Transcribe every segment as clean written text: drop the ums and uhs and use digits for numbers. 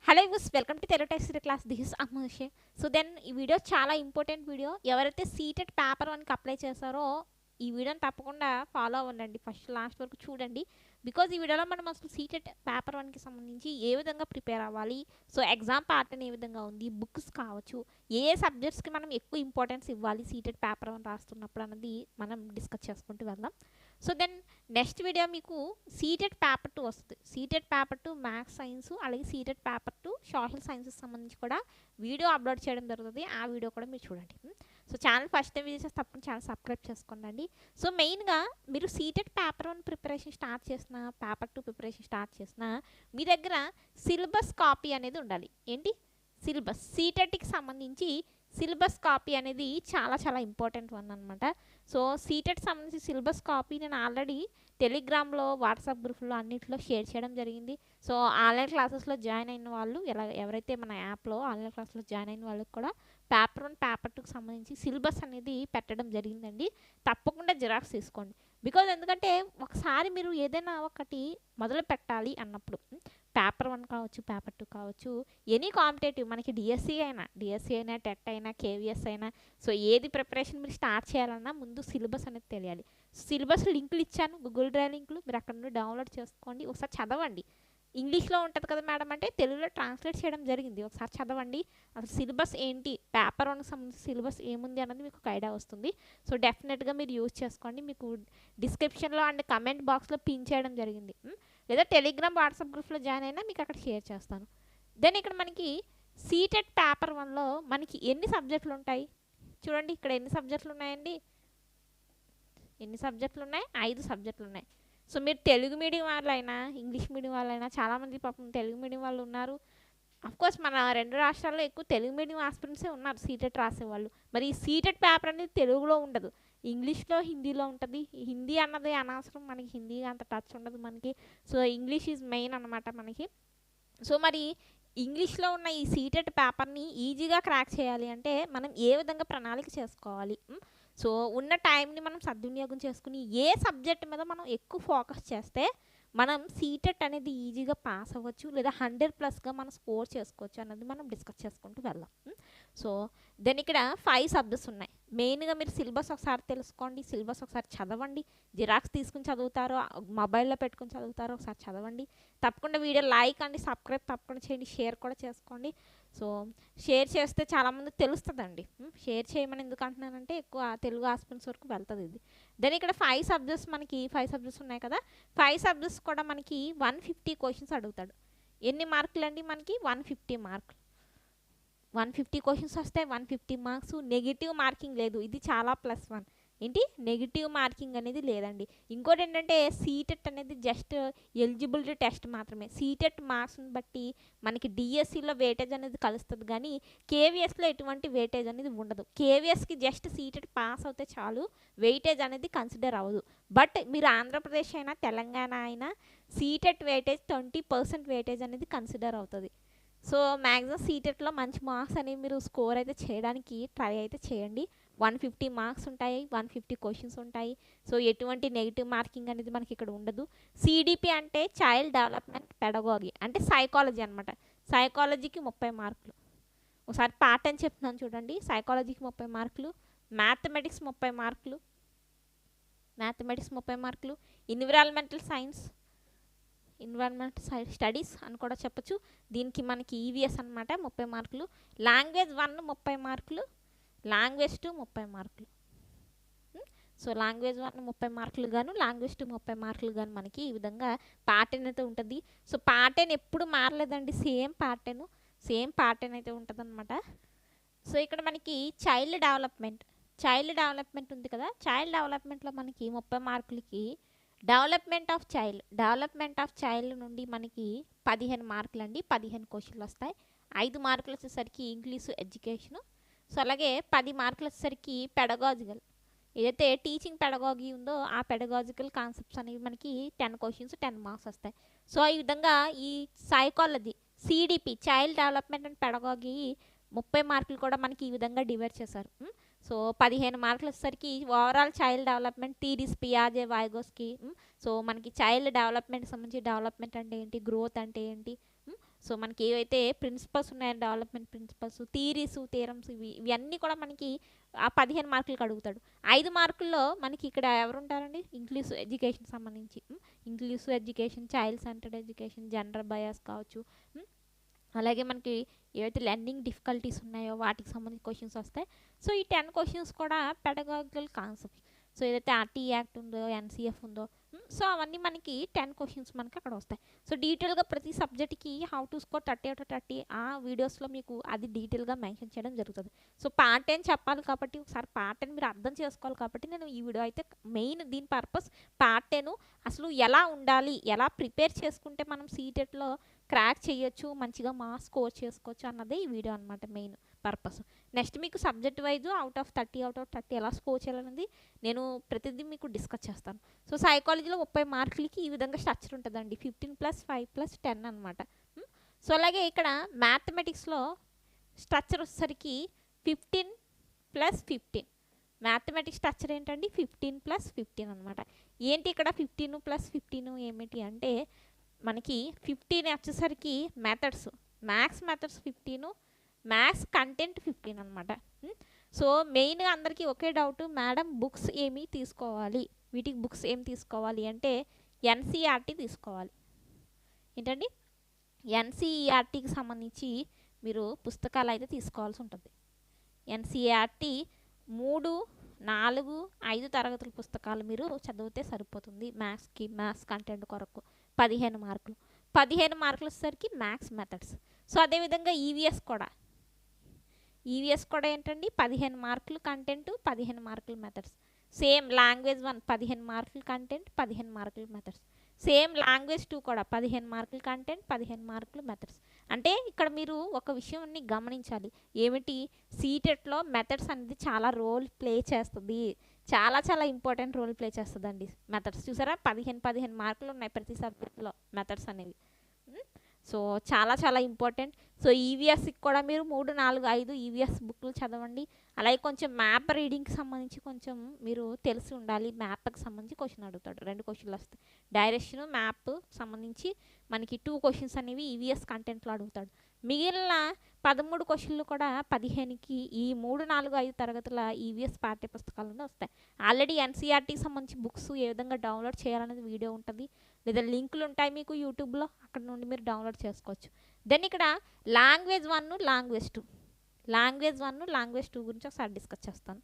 Hello యూస్ welcome to Telugu text class this is అమ్ముషే. So then ఈ వీడియో చాలా ఇంపార్టెంట్ వీడియో. ఎవరైతే సీటెడ్ పేపర్ వన్కి అప్లై చేస్తారో ఈ వీడియోని తప్పకుండా ఫాలో అవ్వండి, ఫస్ట్ లాస్ట్ వరకు చూడండి. బికాజ్ ఈ వీడియోలో మనం అసలు సీటెడ్ పేపర్ వన్కి సంబంధించి ఏ విధంగా ప్రిపేర్ అవ్వాలి, సో ఎగ్జామ్ ప్యాటర్న్ ఏ విధంగా ఉంది, బుక్స్ కావచ్చు, ఏ సబ్జెక్ట్స్కి మనం ఎక్కువ ఇంపార్టెన్స్ ఇవ్వాలి సీటెడ్ పేపర్ వన్ రాస్తున్నప్పుడు అన్నది మనం డిస్కస్ చేసుకుంటూ వెళ్దాం. సో దెన్ నెక్స్ట్ వీడియో మీకు సీటెడ్ పేపర్ 2 వస్తుంది. సీటెడ్ పేపర్ 2 మ్యాథ్స్ సైన్స్, అలాగే సీటెడ్ పేపర్ 2 సోషల్ సైన్సెస్ సంబంధించి కూడా వీడియో అప్లోడ్ చేయడం జరుగుతుంది. ఆ వీడియో కూడా మీరు చూడండి. So channel first time visit చేస్తే తప్పకుండా ఛానల్ సబ్స్క్రైబ్ చేసుకోండి. సో మెయిన్గా మీరు సీటెడ్ పేపర్ 1 ప్రిపరేషన్ స్టార్ట్ చేసిన, పేపర్ 2 ప్రిపరేషన్ స్టార్ట్ చేసిన మీ దగ్గర సిలబస్ కాపీ అనేది ఉండాలి. ఏంటి సిలబస్, సీటెట్కి సంబంధించి సిలబస్ కాపీ అనేది చాలా చాలా ఇంపార్టెంట్ వన్ అనమాట. సో సీటెట్ సంబంధించి సిలబస్ కాపీ నేను ఆల్రెడీ టెలిగ్రామ్లో, వాట్సాప్ గ్రూప్లో అన్నింటిలో షేర్ చేయడం జరిగింది. సో ఆన్లైన్ క్లాసెస్లో జాయిన్ అయిన వాళ్ళు, ఎవరైతే మన యాప్లో ఆన్లైన్ క్లాస్లో జాయిన్ అయిన వాళ్ళకి కూడా పేపర్ 1 పేపర్ 2కి సంబంధించి సిలబస్ అనేది పెట్టడం జరిగిందండి. తప్పకుండా జిరాక్స్ తీసుకోండి. బికాజ్ ఎందుకంటే ఒకసారి మీరు ఏదైనా ఒకటి మొదలు పెట్టాలి అన్నప్పుడు పేపర్ 1 కావచ్చు, పేపర్ 2 కావచ్చు, ఎనీ కాంపిటేటివ్ మనకి డిఎస్సి అయినా టెట్ అయినా కేవీఎస్ అయినా, సో ఏది ప్రిపరేషన్ మీరు స్టార్ట్ చేయాలన్నా ముందు సిలబస్ అనేది తెలియాలి. సిలబస్ లింకులు ఇచ్చాను, గూగుల్ డ్రైవ్ లింకులు, మీరు అక్కడ నుండి డౌన్లోడ్ చేసుకోండి, ఒకసారి చదవండి. ఇంగ్లీష్లో ఉంటుంది కదా మేడం అంటే తెలుగులో ట్రాన్స్లేట్ చేయడం జరిగింది, ఒకసారి చదవండి. అసలు సిలబస్ ఏంటి, పేపర్ 1కి సంబంధించి సిలబస్ ఏముంది అన్నది మీకు ఒక ఐడియా వస్తుంది. సో డెఫినెట్గా మీరు యూజ్ చేసుకోండి. మీకు డిస్క్రిప్షన్లో అండ్ కమెంట్ బాక్స్లో పిన్ చేయడం జరిగింది, లేదా టెలిగ్రామ్, వాట్సాప్ గ్రూప్లో జాయిన్ అయినా మీకు అక్కడ షేర్ చేస్తాను. దెన్ ఇక్కడ మనకి సీటెడ్ పేపర్ 1లో మనకి ఎన్ని సబ్జెక్టులు ఉంటాయి చూడండి. ఇక్కడ ఎన్ని సబ్జెక్టులు ఉన్నాయండి, ఎన్ని సబ్జెక్టులు ఉన్నాయి? 5 సబ్జెక్టులు ఉన్నాయి. సో మీరు తెలుగు మీడియం వాళ్ళైనా, ఇంగ్లీష్ మీడియం వాళ్ళైనా, చాలామంది పాపం తెలుగు మీడియం వాళ్ళు ఉన్నారు. అఫ్కోర్స్ మన 2 రాష్ట్రాల్లో ఎక్కువ తెలుగు మీడియం ఆస్పిరెంట్సే ఉన్నారు సీటెట్ రాసేవాళ్ళు. మరి ఈ సీటెడ్ పేపర్ అనేది తెలుగులో ఉండదు, ఇంగ్లీష్లో, హిందీలో ఉంటుంది. హిందీ అన్నది అనవసరం, మనకి హిందీ అంత టచ్ ఉండదు మనకి. సో ఇంగ్లీష్ ఈజ్ మెయిన్ అనమాట మనకి. సో మరి ఇంగ్లీష్లో ఉన్న ఈ సీటెడ్ పేపర్ని ఈజీగా క్రాక్ చేయాలి అంటే మనం ఏ విధంగా ప్రణాళిక చేసుకోవాలి? సో ఉన్న టైంని మనం సద్వినియోగం చేసుకుని ఏ సబ్జెక్ట్ మీద మనం ఎక్కువ ఫోకస్ చేస్తే మనం సీటెట్ అనేది ఈజీగా పాస్ అవ్వచ్చు, లేదా 100+గా మనం స్కోర్ చేసుకోవచ్చు అన్నది మనం డిస్కస్ చేసుకుంటూ వెళ్దాం. సో దెన్ ఇక్కడ 5 సబ్జెక్ట్స్ ఉన్నాయి. మెయిన్గా మీరు సిలబస్ ఒకసారి తెలుసుకోండి, సిలబస్ ఒకసారి చదవండి. జిరాక్స్ తీసుకుని చదువుతారో, మొబైల్లో పెట్టుకుని చదువుతారో ఒకసారి చదవండి. తప్పకుండా వీడియో లైక్ అండి, సబ్స్క్రైబ్ తప్పకుండా చేయండి, షేర్ కూడా చేసుకోండి. సో షేర్ చేస్తే చాలామంది తెలుస్తుందండి. షేర్ చేయమని ఎందుకు అంటున్నానంటే ఎక్కువ తెలుగు ఆస్పిరెంట్స్ వరకు వెళ్తుంది ఇది. దెన్ ఇక్కడ 5 సబ్జెక్ట్స్, మనకి 5 సబ్జెక్ట్స్ ఉన్నాయి కదా. 5 సబ్జెక్ట్స్ కూడా మనకి 150 క్వశ్చన్స్ అడుగుతాడు. ఎన్ని మార్కులు అండి? మనకి 150 మార్కులు. 150 క్వశ్చన్స్ వస్తాయి, 150 మార్క్స్. నెగిటివ్ మార్కింగ్ లేదు, ఇది చాలా +1. ఏంటి, నెగిటివ్ మార్కింగ్ అనేది లేదండి. ఇంకోటి ఏంటంటే సీటెట్ అనేది జస్ట్ ఎలిజిబిలిటీ టెస్ట్ మాత్రమే. సీటెట్ మార్క్స్ని బట్టి మనకి డిఎస్సిలో వెయిటేజ్ అనేది కలుస్తుంది, కానీ కేవీఎస్లో ఎటువంటి వెయిటేజ్ అనేది ఉండదు. కేవీఎస్కి జస్ట్ సీటెట్ పాస్ అవుతే చాలు, వెయిటేజ్ అనేది కన్సిడర్ అవ్వదు. బట్ మీరు ఆంధ్రప్రదేశ్ అయినా తెలంగాణ అయినా సీటెట్ వెయిటేజ్ 20% వెయిటేజ్ అనేది కన్సిడర్ అవుతుంది. సో మ్యాక్సిమం సీటెట్లో మంచి మార్క్స్ అనేవి మీరు స్కోర్ అయితే చేయడానికి ట్రై అయితే చేయండి. 150 మార్క్స్ ఉంటాయి, 150 క్వశ్చన్స్ ఉంటాయి. సో ఎటువంటి నెగిటివ్ మార్కింగ్ అనేది మనకి ఇక్కడ ఉండదు. సిడిపి అంటే చైల్డ్ డెవలప్మెంట్ పెడగాగి, అంటే సైకాలజీ అనమాట. సైకాలజీకి 30 మార్కులు. ఒకసారి ప్యాటర్న్ చెప్తున్నాను చూడండి. సైకాలజీకి 30 మార్కులు, మ్యాథమెటిక్స్ 30 మార్కులు, మ్యాథమెటిక్స్ 30 మార్కులు, ఎన్విరాన్మెంటల్ స్టడీస్ అని కూడా చెప్పచ్చు. దీనికి మనకి ఈవీఎస్ అనమాట 30 మార్కులు. లాంగ్వేజ్ 1 30 మార్కులు, లాంగ్వేజ్ 2 30 మార్కులు. సో లాంగ్వేజ్ 1 30 మార్కులు గాను, లాంగ్వేజ్ 2 30 మార్కులు గాను మనకి ఈ విధంగా ప్యాటర్న్ అయితే ఉంటుంది. సో ప్యాటర్న్ ఎప్పుడు మారలేదండి, సేమ్ ప్యాటర్న్ అయితే ఉంటుంది అనమాట. సో ఇక్కడ మనకి చైల్డ్ డెవలప్మెంట్ ఉంది కదా. చైల్డ్ డెవలప్మెంట్లో మనకి 30 మార్కులకి డెవలప్మెంట్ ఆఫ్ చైల్డ్ నుండి మనకి 15 మార్కులు అండి. 15 క్వశ్చన్లు వస్తాయి. 5 మార్కులు వచ్చేసరికి ఇంగ్లీషు ఎడ్యుకేషను. సో అలాగే 10 మార్కులు వచ్చేసరికి పెడగాజికల్, ఏదైతే టీచింగ్ పెడగాగి ఉందో ఆ పెడగాజికల్ కాన్సెప్ట్స్ అనేవి మనకి 10 క్వశ్చన్స్ 10 మార్క్స్ వస్తాయి. సో ఈ విధంగా ఈ psychology, CDP, child development and pedagogy 30 మార్కులు కూడా మనకి ఈ విధంగా డివైడ్ చేశారు. సో 15 మార్కులు వచ్చేసరికి ఓవరాల్ చైల్డ్ డెవలప్మెంట్ థీరీస్, పియాజే, వైగోస్కి. సో మనకి చైల్డ్ డెవలప్మెంట్కి సంబంధించి డెవలప్మెంట్ అంటే ఏంటి, గ్రోత్ అంటే ఏంటి, సో మనకి ఏవైతే ప్రిన్సిపల్స్ ఉన్నాయో డెవలప్మెంట్ ప్రిన్సిపల్స్, థియరీస్, థియరమ్స్ ఇవన్నీ కూడా మనకి ఆ 15 మార్కులకు అడుగుతాడు. 5 మార్కుల్లో మనకి ఇక్కడ ఎవరుంటారండి, ఇంగ్లీష్ ఎడ్యుకేషన్ సంబంధించి English education, child centred education, gender bias కావచ్చు, అలాగే మనకి ఏవైతే లెర్నింగ్ డిఫికల్టీస్ ఉన్నాయో వాటికి సంబంధించి క్వశ్చన్స్ వస్తాయి. సో ఈ 10 క్వశ్చన్స్ కూడా పెడగాగికల్ కాన్సెప్ట్. సో ఏదైతే ఆర్టీ యాక్ట్ ఉందో, ఎన్సీఎఫ్ ఉందో, సో అవన్నీ మనకి 10 క్వశ్చన్స్ మనకి అక్కడ వస్తాయి. సో డీటెయిల్గా ప్రతి సబ్జెక్ట్కి హౌ టు స్కోర్ 30/30 ఆ వీడియోస్లో మీకు అది డీటెయిల్గా మెన్షన్ చేయడం జరుగుతుంది. సో పార్ట్ 10 చెప్పాలి కాబట్టి ఒకసారి పార్ట్ 10 మీరు అర్థం చేసుకోవాలి కాబట్టి నేను ఈ వీడియో అయితే మెయిన్ దీని పర్పస్ పార్ట్ 10 అసలు ఎలా ఉండాలి, ఎలా ప్రిపేర్ చేసుకుంటే మనం సీటెట్లో క్రాక్ చేయొచ్చు, మంచిగా మార్క్స్ స్కోర్ చేసుకోవచ్చు అన్నదే ఈ వీడియో అనమాట మెయిన్ పర్పస్. నెక్స్ట్ మీకు సబ్జెక్ట్ వైజ్ అవుట్ ఆఫ్ 30 ఎలా స్కోర్ చేయాలనేది నేను ప్రతిదీ మీకు డిస్కస్ చేస్తాను. సో సైకాలజీలో 30 మార్కులకి ఈ విధంగా స్ట్రక్చర్ ఉంటుందండి, 15+5+10 అనమాట. సో అలాగే ఇక్కడ మ్యాథమెటిక్స్లో స్ట్రక్చర్ వచ్చేసరికి 15+15. మ్యాథమెటిక్స్ స్ట్రక్చర్ ఏంటండి, 15+15 అనమాట. ఏంటి ఇక్కడ 15+15 ఏమిటి అంటే మనకి 15 వచ్చేసరికి methods, maths methods 15, maths content 15 అనమాట. సో మెయిన్గా అందరికీ ఒకే డౌట్, మేడం బుక్స్ ఏమి తీసుకోవాలి, వీటికి బుక్స్ ఏం తీసుకోవాలి అంటే ఎన్సీఆర్టీ తీసుకోవాలి. ఏంటండి, ఎన్సీఆర్టీకి సంబంధించి మీరు పుస్తకాలు అయితే తీసుకోవాల్సి ఉంటుంది. ఎన్సీఆర్టీ 3, 4, 5 తరగతుల పుస్తకాలు మీరు చదివితే సరిపోతుంది మ్యాథ్స్కి, మ్యాథ్స్ కంటెంట్ కొరకు 15 మార్కులు. 15 మార్కులు వచ్చేసరికి మ్యాథ్స్ మెథడ్స్. సో అదేవిధంగా ఈవీఎస్ కూడా ఏంటండి 15 మార్కులు కంటెంట్, 15 మార్కులు మెథడ్స్. సేమ్ లాంగ్వేజ్ 1 15 మార్కులు కంటెంట్, 15 మార్కులు మెథడ్స్. సేమ్ లాంగ్వేజ్ 2 కూడా 15 మార్కులు కంటెంట్, 15 మార్కులు మెథడ్స్. అంటే ఇక్కడ మీరు ఒక విషయాన్ని గమనించాలి, ఏమిటి, సీటెట్లో మెథడ్స్ అనేది చాలా రోల్ ప్లే చేస్తుంది, చాలా చాలా ఇంపార్టెంట్ రోల్ ప్లే చేస్తుందండి మెథడ్స్. చూసారా 15 మార్కులు ఉన్నాయి ప్రతి సబ్జెక్ట్లో మెథడ్స్ అనేవి. సో చాలా చాలా ఇంపార్టెంట్. సో ఈవీఎస్కి కూడా మీరు 3, 4, 5 ఈవీఎస్ బుక్లు చదవండి. అలాగే కొంచెం మ్యాప్ రీడింగ్కి సంబంధించి కొంచెం మీరు తెలిసి ఉండాలి. మ్యాప్కి సంబంధించి క్వశ్చన్ అడుగుతాడు, 2 క్వశ్చన్లు వస్తాయి. డైరెక్షన్, మ్యాప్ సంబంధించి మనకి 2 క్వశ్చన్స్ అనేవి ఈవీఎస్ కంటెంట్లో అడుగుతాడు. మిగిలిన 13 క్వశ్చన్లు కూడా 15కి ఈ 3, 4, 5 తరగతుల ఈవీఎస్ పాఠ్య పుస్తకాలను వస్తాయి. ఆల్రెడీ ఎన్సీఆర్టీకి సంబంధించి బుక్స్ ఏ విధంగా డౌన్లోడ్ చేయాలనేది వీడియో ఉంటుంది, లేదా లింకులు ఉంటాయి మీకు యూట్యూబ్లో, అక్కడ నుండి మీరు డౌన్లోడ్ చేసుకోవచ్చు. దెన్ ఇక్కడ లాంగ్వేజ్ 1, లాంగ్వేజ్ 2 గురించి ఒకసారి డిస్కస్ చేస్తాను.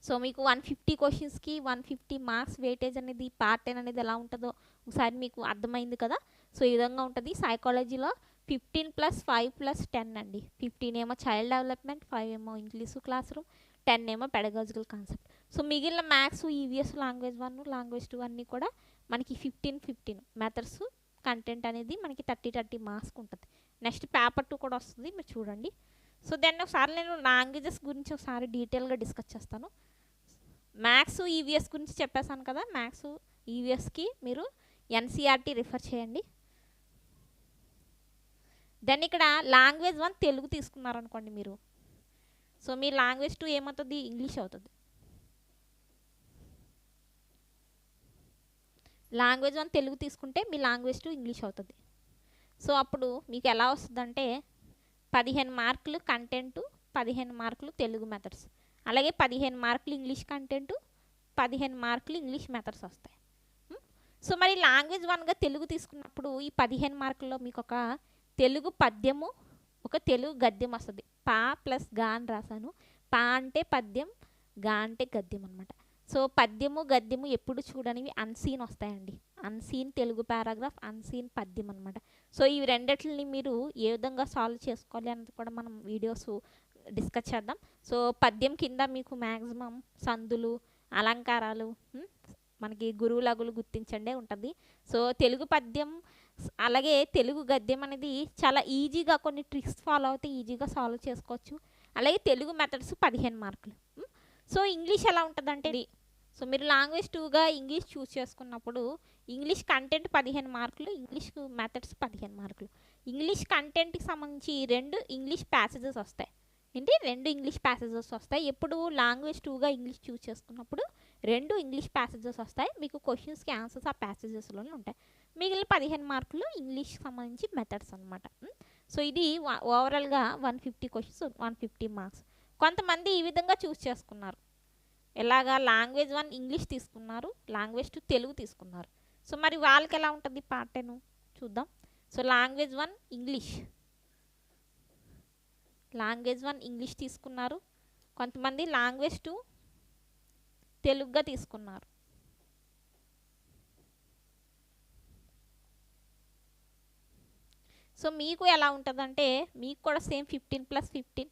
సో మీకు 150 క్వశ్చన్స్కి 150 మార్క్స్ వెయిటేజ్ అనేది పార్ట్ 10 అనేది ఎలా ఉంటుందో ఒకసారి మీకు అర్థమైంది కదా. సో ఈ విధంగా ఉంటుంది. సైకాలజీలో 15+5+10 అండి. 15 ఏమో చైల్డ్ డెవలప్మెంట్, 5 ఏమో ఇంగ్లీష్ క్లాస్ రూమ్, 10 ఏమో పెడగాజికల్ కాన్సెప్ట్. సో మిగిలిన మ్యాథ్స్, ఈవీఎస్, లాంగ్వేజ్ 1, లాంగ్వేజ్ 2 అన్నీ కూడా మనకి 15 మెథడ్స్ కంటెంట్ అనేది మనకి 30 మార్క్స్కి ఉంటుంది. నెక్స్ట్ పేపర్ 2 కూడా వస్తుంది, మీరు చూడండి. సో దాన్ని ఒకసారి నేను లాంగ్వేజెస్ గురించి ఒకసారి డీటెయిల్గా డిస్కస్ చేస్తాను. మ్యాథ్స్, ఈవీఎస్ గురించి చెప్పేశాను కదా, మ్యాథ్స్, ఈవీఎస్కి మీరు ఎన్సీఆర్టీ రిఫర్ చేయండి. దెన్ ఇక్కడ లాంగ్వేజ్ 1 తెలుగు తీసుకున్నారనుకోండి మీరు, సో మీ లాంగ్వేజ్ 2 ఏమవుతుంది, ఇంగ్లీష్ అవుతుంది. లాంగ్వేజ్ 1 తెలుగు తీసుకుంటే మీ లాంగ్వేజ్ 2 ఇంగ్లీష్ అవుతుంది. సో అప్పుడు మీకు ఎలా వస్తుందంటే 15 మార్కులు కంటెంటు, 15 మార్కులు తెలుగు మెథడ్స్, అలాగే 15 మార్కులు ఇంగ్లీష్ కంటెంటు, 15 మార్కులు ఇంగ్లీష్ మెథడ్స్ వస్తాయి. సో మరి లాంగ్వేజ్ 1గా తెలుగు తీసుకున్నప్పుడు ఈ 15 మార్కుల్లో మీకు ఒక తెలుగు పద్యము, ఒక తెలుగు గద్యం వస్తుంది. పా ప్లస్ గా అని రాశాను. పా అంటే పద్యం, గా అంటే గద్యం అనమాట. సో పద్యము, గద్యము ఎప్పుడు చూడనివి అన్సీన్ వస్తాయండి. అన్సీన్ తెలుగు పారాగ్రాఫ్, అన్సీన్ పద్యం అనమాట. సో ఈ రెండిటిని మీరు ఏ విధంగా సాల్వ్ చేసుకోవాలి అన్నది కూడా మనం వీడియోస్ డిస్కస్ చేద్దాం. సో పద్యం కింద మీకు మ్యాక్సిమం సందులు, అలంకారాలు, మనకి గురువు లఘులు గుర్తించండి ఉంటుంది. సో తెలుగు పద్యం అలాగే తెలుగు గద్యం అనేది చాలా ఈజీగా కొన్ని ట్రిక్స్ ఫాలో అవుతే ఈజీగా సాల్వ్ చేసుకోవచ్చు. అలాగే తెలుగు మెథడ్స్ 15 మార్కులు. సో ఇంగ్లీష్ ఎలా ఉంటుందంటే, సో మీరు లాంగ్వేజ్ 2గా ఇంగ్లీష్ చూస్ చేసుకున్నప్పుడు ఇంగ్లీష్ కంటెంట్ 15 మార్కులు, ఇంగ్లీష్ మెథడ్స్ 15 మార్కులు. ఇంగ్లీష్ కంటెంట్కి సంబంధించి 2 ఇంగ్లీష్ ప్యాసేజెస్ వస్తాయి. ఏంటి, 2 ఇంగ్లీష్ ప్యాసేజెస్ వస్తాయి. ఎప్పుడు లాంగ్వేజ్ 2గా ఇంగ్లీష్ చూస్ చేసుకున్నప్పుడు 2 ఇంగ్లీష్ ప్యాసేజెస్ వస్తాయి. మీకు క్వశ్చన్స్కి ఆన్సర్స్ ఆ ప్యాసేజెస్లోనే ఉంటాయి. మిగిలిన 15 మార్కులు ఇంగ్లీష్కి సంబంధించి మెథడ్స్ అనమాట. సో ఇది ఓవరాల్గా 150 క్వశ్చన్స్, 150 మార్క్స్. కొంతమంది ఈ విధంగా చూస్ చేసుకున్నారు. ఎలాగా లాంగ్వేజ్ 1 ఇంగ్లీష్ తీసుకున్నారు, లాంగ్వేజ్ 2 తెలుగు తీసుకున్నారు. సో మరి వాళ్ళకి ఎలా ఉంటుంది పార్ట్ 10 చూద్దాం. సో లాంగ్వేజ్ 1 ఇంగ్లీష్ తీసుకున్నారు. కొంతమంది లాంగ్వేజ్ 2 తెలుగుగా తీసుకున్నారు. సో మీకు ఎలా ఉంటుందంటే మీకు కూడా సేమ్ 15+15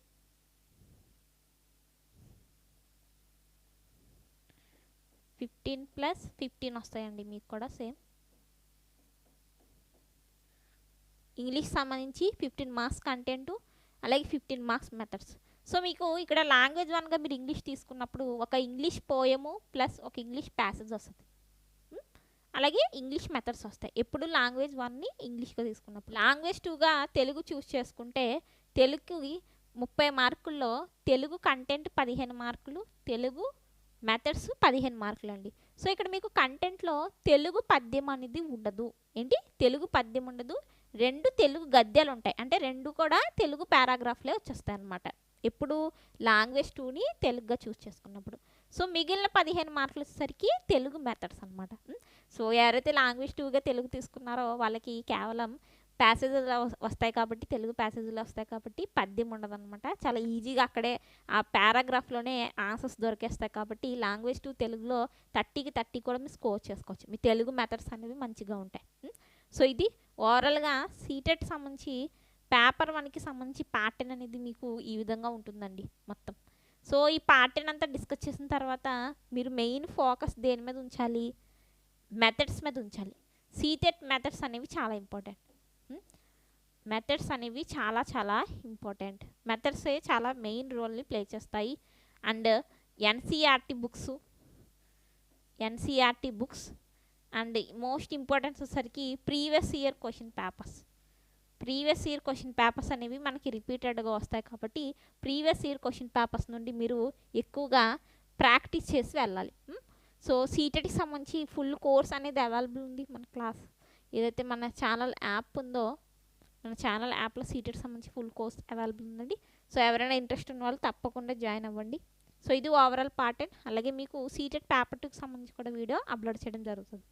15+15 వస్తాయండి. మీకు కూడా సేమ్ ఇంగ్లీష్ సంబంధించి 15 మార్క్స్ కంటెంట్, అలాగే 15 మార్క్స్ మెథడ్స్. సో మీకు ఇక్కడ లాంగ్వేజ్ 1గా మీరు ఇంగ్లీష్ తీసుకున్నప్పుడు ఒక ఇంగ్లీష్ పోయము ప్లస్ ఒక ఇంగ్లీష్ ప్యాసేజ్ వస్తుంది, అలాగే ఇంగ్లీష్ మెథడ్స్ వస్తాయి. ఎప్పుడు లాంగ్వేజ్ 1ని ఇంగ్లీష్గా తీసుకున్నప్పుడు. లాంగ్వేజ్ 2గా తెలుగు చూస్ చేసుకుంటే తెలుగుకి 30 మార్కుల్లో తెలుగు కంటెంట్ 15 మార్కులు, తెలుగు మెథడ్స్ 15 మార్కులు అండి. సో ఇక్కడ మీకు కంటెంట్లో తెలుగు పద్యం అనేది ఉండదు. ఏంటి తెలుగు పద్యం ఉండదు, 2 తెలుగు గద్యాలు ఉంటాయి. అంటే 2 కూడా తెలుగు పారాగ్రాఫ్లే వచ్చేస్తాయి అన్నమాట ఎప్పుడు లాంగ్వేజ్ 2ని తెలుగుగా చూస్ చేసుకున్నప్పుడు. సో మిగిలిన 15 మార్కులు వచ్చేసరికి తెలుగు మెథడ్స్ అనమాట. సో ఎవరైతే లాంగ్వేజ్ 2గా తెలుగు తీసుకున్నారో వాళ్ళకి కేవలం ప్యాసేజీలు వస్తాయి కాబట్టి, తెలుగు ప్యాసేజీలు వస్తాయి కాబట్టి పద్యం ఉండదన్నమాట. చాలా ఈజీగా అక్కడే ఆ పారాగ్రాఫ్లోనే ఆన్సర్స్ దొరికేస్తాయి కాబట్టి లాంగ్వేజ్ 2 తెలుగులో 30కి 30 కూడా మీరు స్కోర్ చేసుకోవచ్చు. మీ తెలుగు మెథడ్స్ అనేవి మంచిగా ఉంటాయి. సో ఇది ఓవరాల్గా సీటెట్ సంబంధించి పేపర్ 1కి సంబంధించి పార్ట్ 10 అనేది మీకు ఈ విధంగా ఉంటుందండి మొత్తం. సో ఈ పార్ట్ 10 అంతా డిస్కస్ చేసిన తర్వాత మీరు మెయిన్ ఫోకస్ దేని మీద ఉంచాలి, మెథడ్స్ మీద ఉంచాలి. సీటెట్ మెథడ్స్ అనేవి చాలా ఇంపార్టెంట్. మెథడ్స్ అనేవి చాలా చాలా ఇంపార్టెంట్. మెథడ్సే చాలా మెయిన్ రోల్ని ప్లే చేస్తాయి. And NCERT books and most importance వచ్చేసరికి ప్రీవియస్ ఇయర్ క్వశ్చన్ పేపర్స్ అనేవి మనకి రిపీటెడ్గా వస్తాయి కాబట్టి ప్రీవియస్ ఇయర్ క్వశ్చన్ పేపర్స్ నుండి మీరు ఎక్కువగా ప్రాక్టీస్ చేసి వెళ్ళాలి. సో సీటెట్కి సంబంధించి ఫుల్ కోర్స్ అనేది అవైలబుల్ ఉంది మన క్లాస్ ఏదైతే మన ఛానల్ యాప్ ఉందో, మన ఛానల్ యాప్లో సీటెట్కి సంబంధించి ఫుల్ కోర్స్ అవైలబుల్ ఉందండి. సో ఎవరైనా ఇంట్రెస్ట్ ఉన్న వాళ్ళు తప్పకుండా జాయిన్ అవ్వండి. సో ఇది ఓవరాల్ పార్ట్ 10. అలాగే మీకు సీటెట్ పేపర్ 2కి సంబంధించి కూడా వీడియో అప్లోడ్ చేయడం జరుగుతుంది.